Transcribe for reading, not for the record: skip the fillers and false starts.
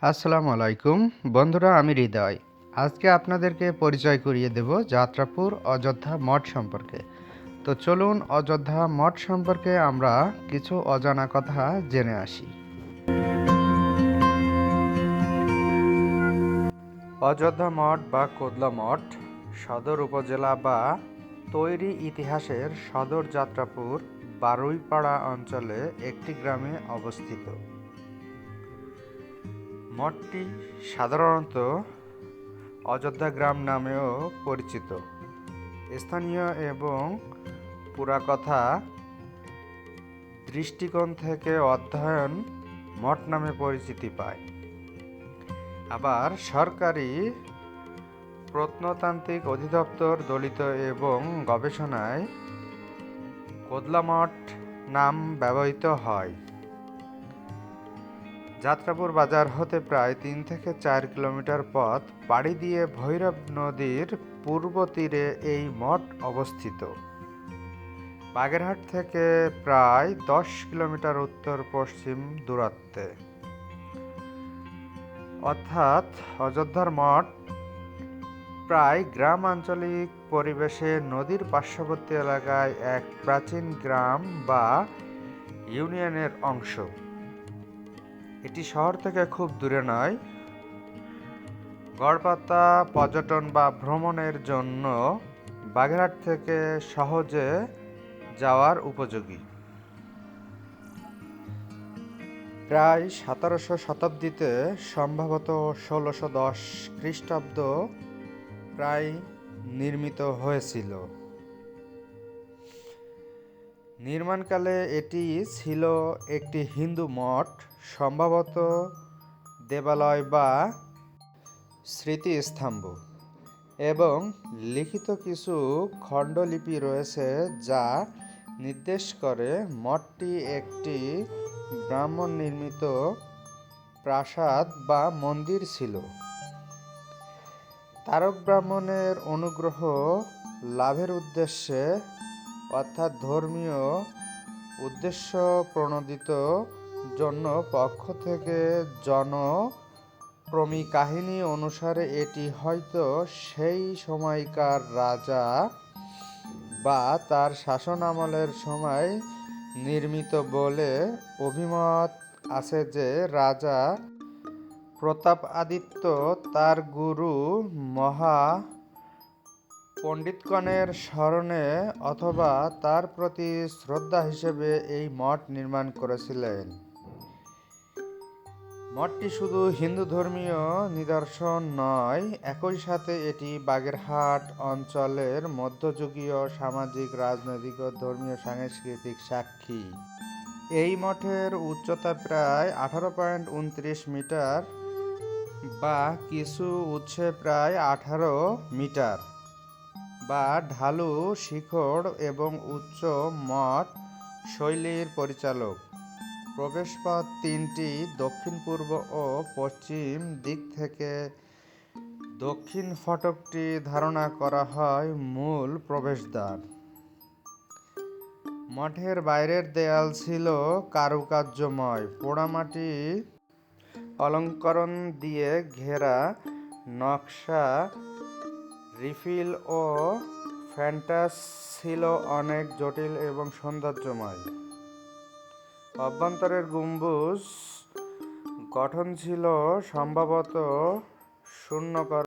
আসসালামু আলাইকুম বন্ধুরা, আমি হৃদয়। আজকে আপনাদেরকে পরিচয় করিয়ে দেব যাত্রাপুর অযোধ্যা মঠ সম্পর্কে। তো চলুন অযোধ্যা মঠ সম্পর্কে আমরা কিছু অজানা কথা জেনে আসি। অযোধ্যা মঠ বা কোদলা মঠ সদর উপজেলা বা তৈরি ইতিহাসের সদর যাত্রাপুর বারুইপাড়া অঞ্চলে একটি গ্রামে অবস্থিত। মঠটি সাধারণত অযোধ্যা গ্রাম নামেও পরিচিত। স্থানীয় এবং পুরাকথা দৃষ্টিকোণ থেকে অধ্যয়ন মঠ নামে পরিচিতি পায়। আবার সরকারি প্রত্নতান্ত্রিক অধিদপ্তর দলিত এবং গবেষণায় কোদলা মঠ নাম ব্যবহৃত হয়। যাত্রাপুর বাজার হতে প্রায় ৩ থেকে ৪ কিলোমিটার পথ পাড়ি দিয়ে ভৈরব নদীর পূর্ব তীরে এই মঠ অবস্থিত। বাগেরহাট থেকে প্রায় ১০ কিলোমিটার উত্তর পশ্চিম দূরত্বে। অর্থাৎ অযোধ্যার মঠ প্রায় গ্রাম আঞ্চলিক পরিবেশে নদীর পার্শ্ববর্তী এলাকায় এক প্রাচীন গ্রাম বা ইউনিয়নের অংশ। এটি শহর থেকে খুব দূরে নয়। গড়পাতা পর্যটন বা ভ্রমণের জন্য বাগেরহাট থেকে সহজে যাওয়ার উপযোগী। প্রায় ১৭০০ শতাব্দীতে সম্ভবত ১৬১০ খ্রিস্টাব্দ প্রায় নির্মিত হয়েছিল। নির্মাণকালে এটি ছিল একটি হিন্দু মঠ, সম্ভবত দেবালয় বা স্মৃতিস্তম্ভ, এবং লিখিত কিছু খণ্ডলিপি রয়েছে যা নির্দেশ করে মঠটি একটি ব্রাহ্মণ নির্মিত প্রাসাদ বা মন্দির ছিল। তারক ব্রাহ্মণের অনুগ্রহ লাভের উদ্দেশ্যে, অর্থাৎ ধর্মীয় উদ্দেশ্য প্রণোদিত জন্য পক্ষ থেকে জনপ্রমী কাহিনী অনুসারে এটি হয়তো সেই সময়কার রাজা বা তার শাসন আমলের সময় নির্মিত বলে অভিমত আছে যে রাজা প্রতাপাদিত্য তার গুরু মহা পণ্ডিতগণের স্মরণে অথবা তার প্রতি শ্রদ্ধা হিসেবে এই মঠ নির্মাণ করেছিলেন। মঠটি শুধু হিন্দু ধর্মীয় নিদর্শন নয়, একই সাথে এটি বাগেরহাট অঞ্চলের মধ্যযুগীয় সামাজিক, রাজনৈতিক ও ধর্মীয় সাংস্কৃতিক সাক্ষী। এই মঠের উচ্চতা প্রায় 18.29 মিটার বা কিছু উৎসে প্রায় 18 মিটার বা ঢালু শিখর এবং উচ্চ মঠ শৈলীর পরিচালক। প্রবেশপথ 3টি, দক্ষিণ পূর্ব ও পশ্চিম দিক থেকে। দক্ষিণ ফটকটি ধারণা করা হয় মূল প্রবেশদ্বার। মঠের বাইরের দেয়াল ছিল কারুকার্যময়, পোড়ামাটি অলঙ্করণ দিয়ে ঘেরা। নকশা, রিফিল ও ফ্যান্টাস ছিল অনেক জটিল এবং সৌন্দর্যময়। অভ্যন্তরের গম্বুজ গঠন ছিল সম্ভবত শূন্যকর